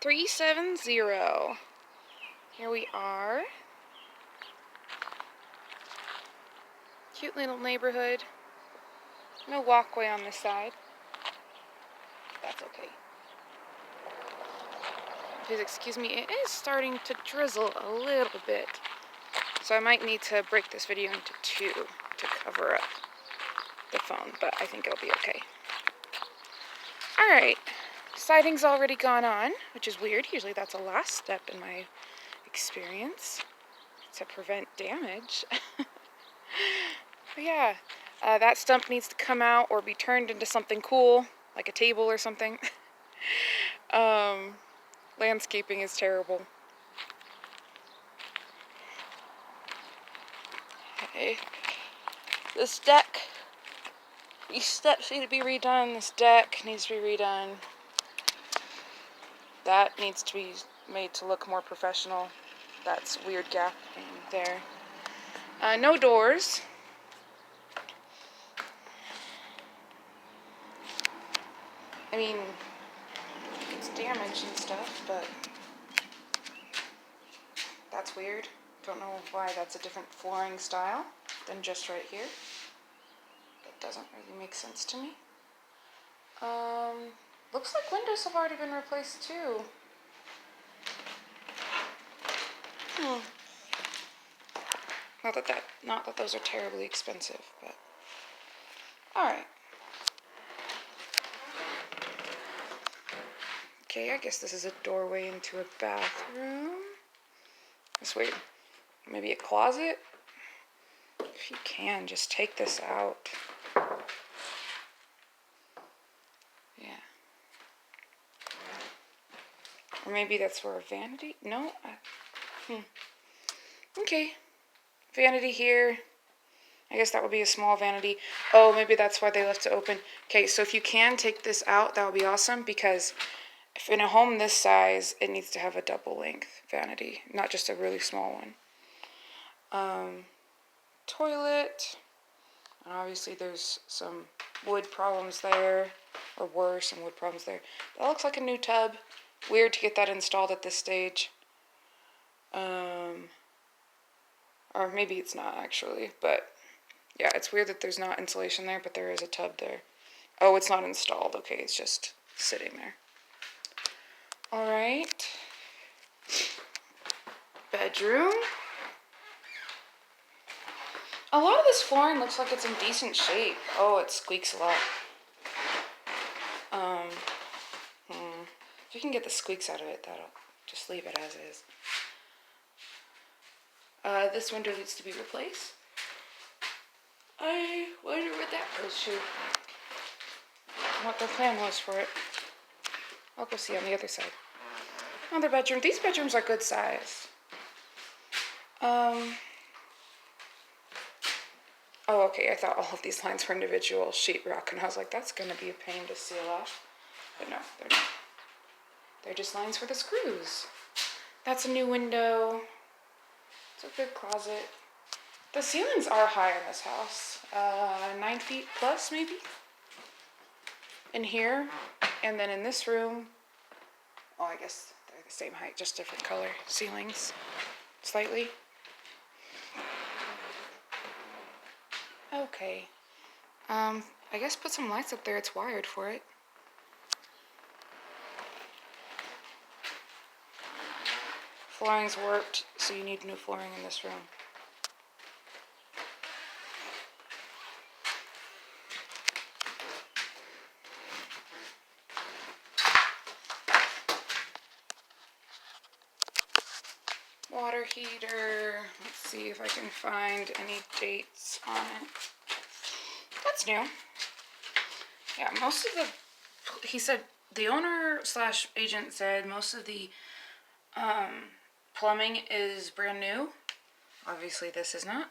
370. Here we are. Cute little neighborhood. No walkway on this side. That's okay. Please excuse me, it is starting to drizzle a little bit. So I might need to break this video into two to cover up the phone, but I think it'll be okay. Alright, siding's already gone on, which is weird. Usually that's a last step in my experience to prevent damage. But yeah, that stump needs to come out or be turned into something cool, like a table or something. Landscaping is terrible. Okay. This deck, these steps need to be redone. This deck needs to be redone. That needs to be made to look more professional. That's a weird gap in there. No doors. I mean, it's damaged and stuff, but that's weird. Don't know why that's a different flooring style than just right here. That doesn't really make sense to me. Looks like windows have already been replaced too. Not that those are terribly expensive, but alright. Okay, I guess this is a doorway into a bathroom. That's weird. Maybe a closet? If you can, just take this out. Yeah. Or maybe that's for a vanity? No? Okay. Vanity here. I guess that would be a small vanity. Oh, maybe that's why they left it open. Okay, so if you can take this out, that would be awesome, because if in a home this size, it needs to have a double length vanity, not just a really small one. Toilet. And obviously there's some wood problems there, or were some wood problems there. That looks like a new tub. Weird to get that installed at this stage. Or maybe it's not actually, but yeah, it's weird that there's not insulation there, but there is a tub there. Oh, it's not installed. Okay, it's just sitting there. Alright. Bedroom. A lot of this flooring looks like it's in decent shape. Oh, it squeaks a lot. If you can get the squeaks out of it, that'll just leave it as is. This window needs to be replaced. I wonder what that goes to. What their plan was for it. I'll go see on the other side. Another bedroom. These bedrooms are good size. Oh, okay. I thought all of these lines were individual sheetrock, and I was like, that's going to be a pain to seal off. But no, they're not. They're just lines for the screws. That's a new window. It's a good closet. The ceilings are high in this house. 9 feet plus, maybe? In here. And then in this room, oh, I guess they're the same height, just different color ceilings. Slightly. Okay. I guess put some lights up there. It's wired for it. Flooring's warped, so you need new flooring in this room. Water heater. Let's see if I can find any dates on it. That's new. Yeah, most of the, he said, the owner / agent said most of the plumbing is brand new. Obviously this is not.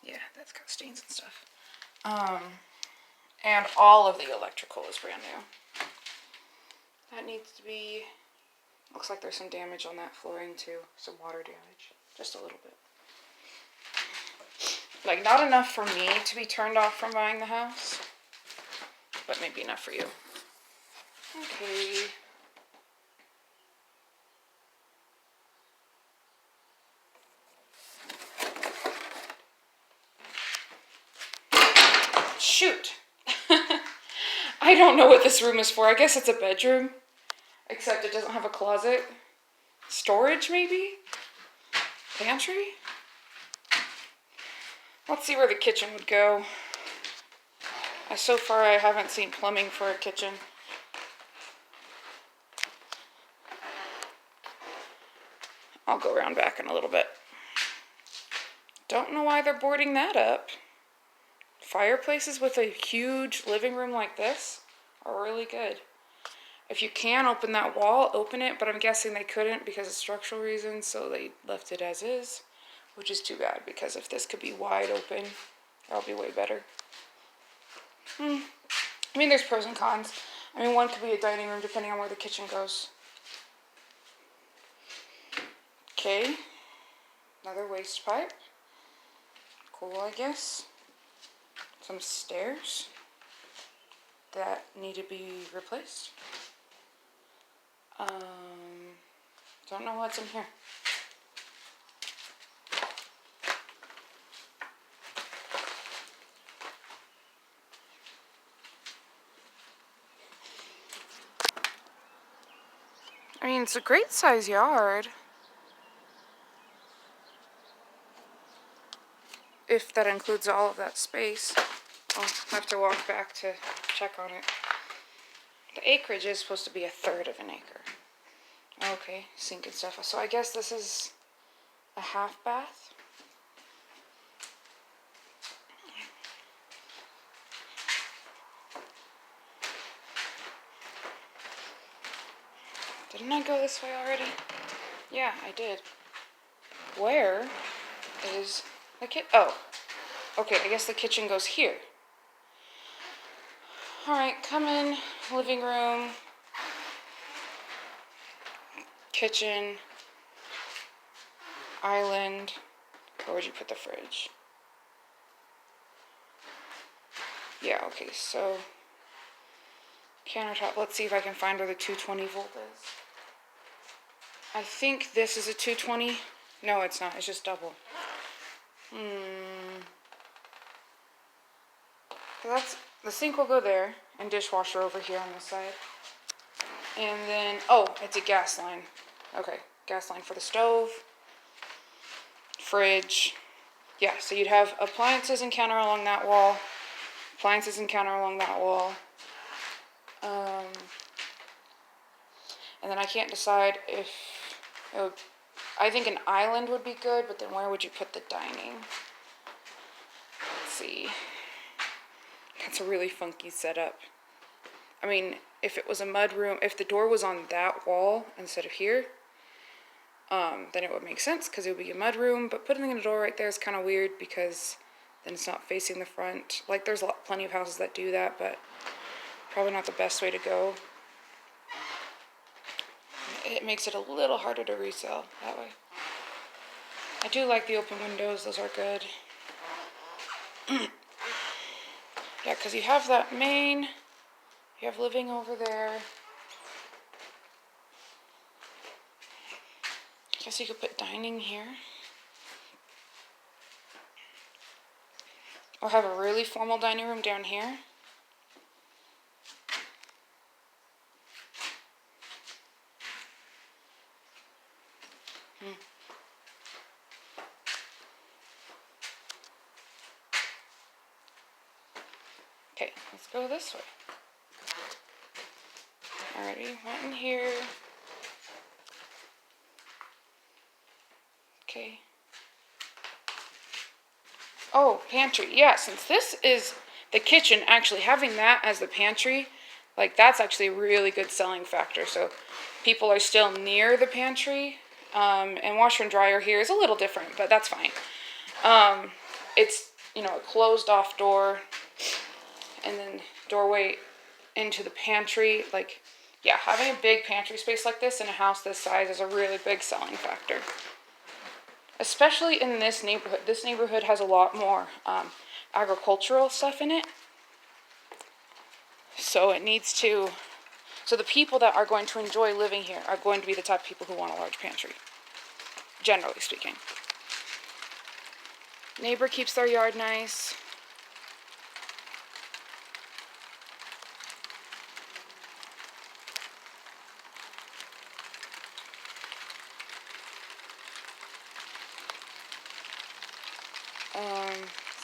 Yeah, that's got stains and stuff. And all of the electrical is brand new. That needs to be, looks like there's some damage on that flooring too. Some water damage. Just a little bit. Like, not enough for me to be turned off from buying the house, but maybe enough for you. Okay, shoot. I don't know what this room is for. I guess it's a bedroom, except it doesn't have a closet. Storage, maybe? Pantry? Let's see where the kitchen would go. So far, I haven't seen plumbing for a kitchen. I'll go around back in a little bit. Don't know why they're boarding that up. Fireplaces with a huge living room like this are really good. If you can open that wall, open it, but I'm guessing they couldn't because of structural reasons, so they left it as is, which is too bad because if this could be wide open, that would be way better. I mean, there's pros and cons. I mean, one could be a dining room depending on where the kitchen goes. Okay, another waste pipe. Cool, I guess. Some stairs that need to be replaced. Don't know what's in here. I mean, it's a great size yard. If that includes all of that space. I'll have to walk back to check on it. The acreage is supposed to be 1/3 of an acre. Okay, sink and stuff. So I guess this is a half bath. Didn't I go this way already? Yeah, I did. Where is the kitchen? Oh, okay, I guess the kitchen goes here. Alright, come in, living room, kitchen, island. Where would you put the fridge? Yeah, okay, so countertop. Let's see if I can find where the 220 volt is. I think this is a 220. No, it's not. It's just double. That's the sink will go there, and dishwasher over here on this side. And then, oh, it's a gas line. Okay, gas line for the stove, fridge. Yeah, so you'd have appliances and counter along that wall, appliances and counter along that wall. And then I can't decide if it would, I think an island would be good, but then where would you put the dining? Let's see. That's a really funky setup. I mean, if it was a mud room, if the door was on that wall instead of here, then it would make sense because it would be a mud room. But putting a door right there is kind of weird because then it's not facing the front. Like, there's plenty of houses that do that, but probably not the best way to go. It makes it a little harder to resell that way. I do like the open windows. Those are good. Yeah, because you have that main, you have living over there. I guess you could put dining here. Or have a really formal dining room down here. Okay, let's go this way. Alrighty, went in here. Okay. Oh, pantry. Yeah, since this is the kitchen, actually having that as the pantry, like, that's actually a really good selling factor. So people are still near the pantry. And washer and dryer here is a little different, but that's fine. It's, you know, a closed off door and then doorway into the pantry. Like, yeah, having a big pantry space like this in a house this size is a really big selling factor. Especially in this neighborhood. This neighborhood has a lot more agricultural stuff in it. So it needs to, so the people that are going to enjoy living here are going to be the type of people who want a large pantry. Generally speaking. Neighbor keeps their yard nice.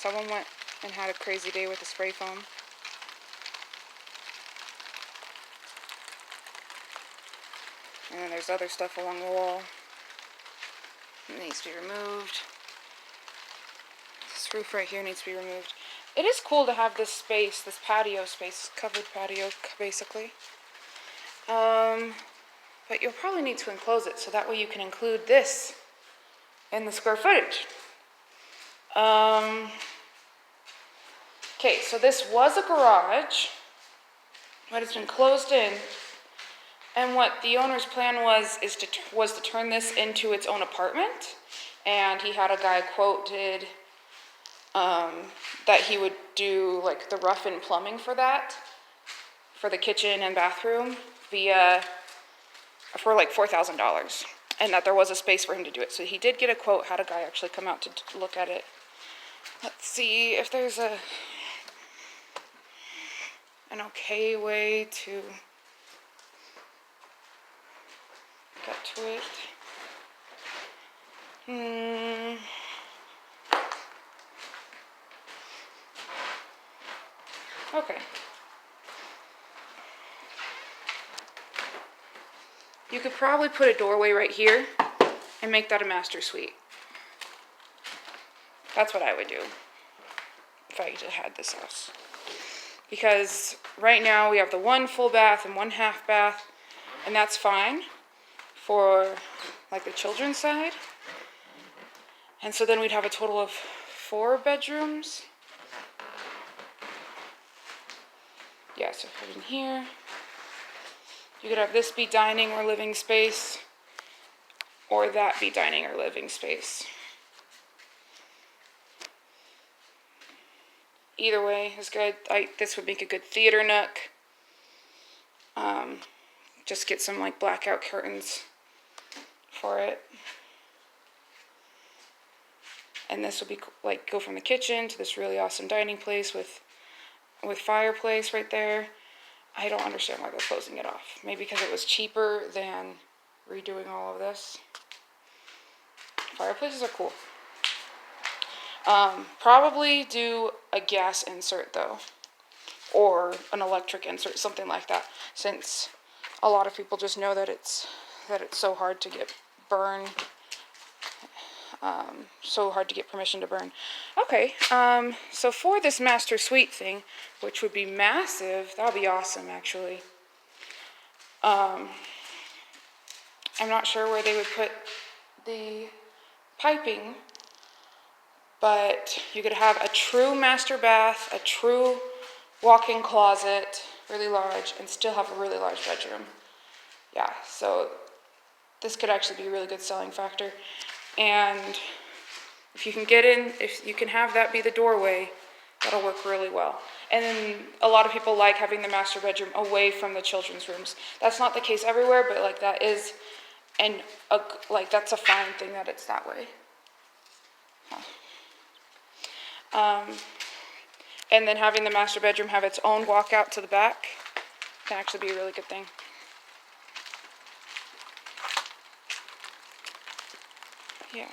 Someone went and had a crazy day with the spray foam. And then there's other stuff along the wall. It needs to be removed. This roof right here needs to be removed. It is cool to have this space, this patio space, covered patio, basically. But you'll probably need to enclose it, so that way you can include this in the square footage. Okay, so this was a garage, but it's been closed in. And what the owner's plan was to turn this into its own apartment. And he had a guy quoted that he would do like the rough-in plumbing for that, for the kitchen and bathroom, for like $4,000, and that there was a space for him to do it. So he did get a quote, had a guy actually come out to look at it. Let's see if there's an okay way to get to it. Okay. You could probably put a doorway right here and make that a master suite. That's what I would do if I had this house. Because right now we have the one full bath and one half bath, and that's fine for like the children's side. And so then we'd have a total of 4 bedrooms. Yeah, so put it in here. You could have this be dining or living space, or that be dining or living space. Either way is good. This would make a good theater nook. Just get some like blackout curtains for it. And this would be like go from the kitchen to this really awesome dining place with fireplace right there. I don't understand why they're closing it off. Maybe because it was cheaper than redoing all of this. Fireplaces are cool. Probably do a gas insert though, or an electric insert, something like that, since a lot of people just know that it's so hard to get so hard to get permission to burn. Okay, so for this master suite thing, which would be massive, that would be awesome actually. I'm not sure where they would put the piping, but you could have a true master bath, a true walk-in closet, really large, and still have a really large bedroom. Yeah, so this could actually be a really good selling factor. And if you can get in, if you can have that be the doorway, that'll work really well. And then a lot of people like having the master bedroom away from the children's rooms. That's not the case everywhere, but like that is, like that's a fine thing that it's that way. And then having the master bedroom have its own walkout to the back can actually be a really good thing. Yeah.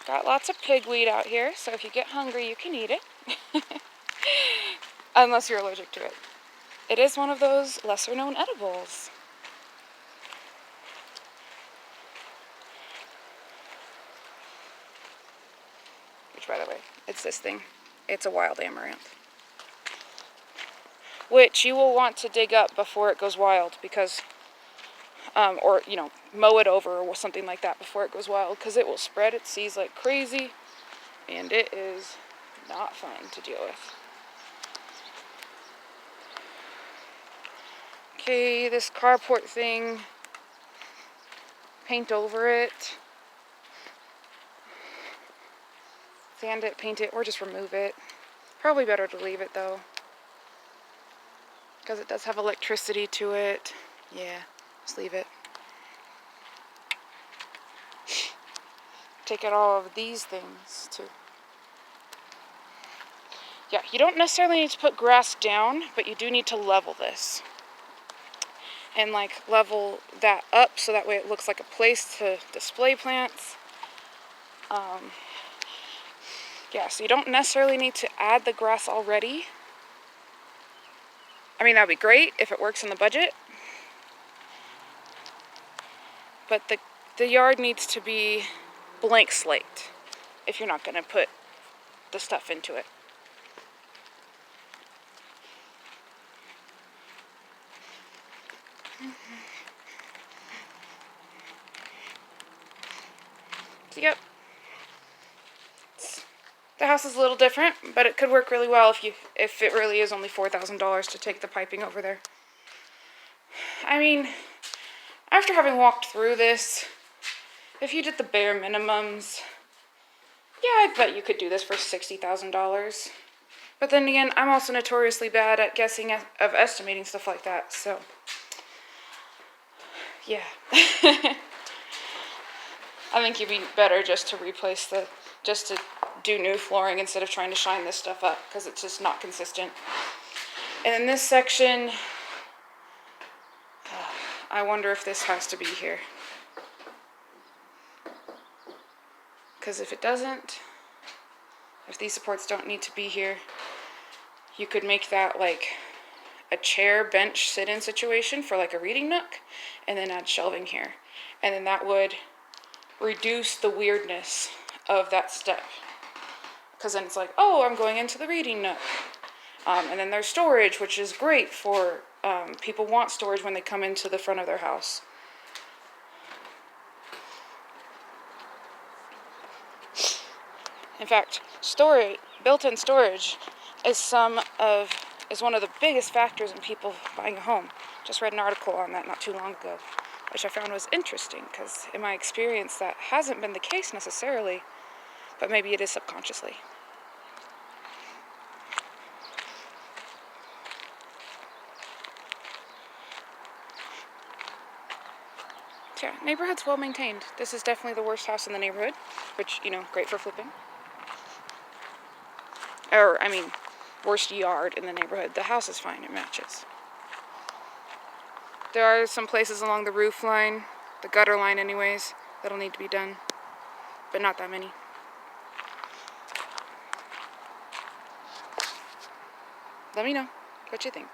Got lots of pigweed out here, so if you get hungry, you can eat it. Unless you're allergic to it. It is one of those lesser-known edibles. Which, by the way, it's this thing. It's a wild amaranth. Which you will want to dig up before it goes wild, because or, you know, mow it over or something like that before it goes wild, because it will spread its seeds like crazy, and it is not fun to deal with. Okay, this carport thing, paint over it, sand it, paint it, or just remove it. Probably better to leave it though, because it does have electricity to it. Yeah. Just leave it. Take out all of these things too. Yeah, you don't necessarily need to put grass down, but you do need to level this. And like level that up so that way it looks like a place to display plants. Yeah, so you don't necessarily need to add the grass already. I mean, that'd be great if it works in the budget. But the yard needs to be blank slate if you're not going to put the stuff into it. So, yep. The house is a little different, but it could work really well if it really is only $4,000 to take the piping over there. I mean, after having walked through this, if you did the bare minimums, yeah, I bet you could do this for $60,000. But then again, I'm also notoriously bad at guessing of estimating stuff like that, so yeah. I think you'd be better just to do new flooring instead of trying to shine this stuff up, because it's just not consistent. And in this section, I wonder if this has to be here. Because if it doesn't, if these supports don't need to be here, you could make that like a chair, bench, sit-in situation for like a reading nook, and then add shelving here. And then that would reduce the weirdness of that step. Because then it's like, oh, I'm going into the reading nook. And then there's storage, which is great for people want storage when they come into the front of their house. In fact, built-in storage is one of the biggest factors in people buying a home. Just read an article on that not too long ago, which I found was interesting, because in my experience that hasn't been the case necessarily, but maybe it is subconsciously. Yeah, neighborhood's well maintained. This is definitely the worst house in the neighborhood, which, great for flipping. Or, worst yard in the neighborhood. The house is fine, it matches. There are some places along the roof line, the gutter line anyways, that'll need to be done, but not that many. Let me know what you think.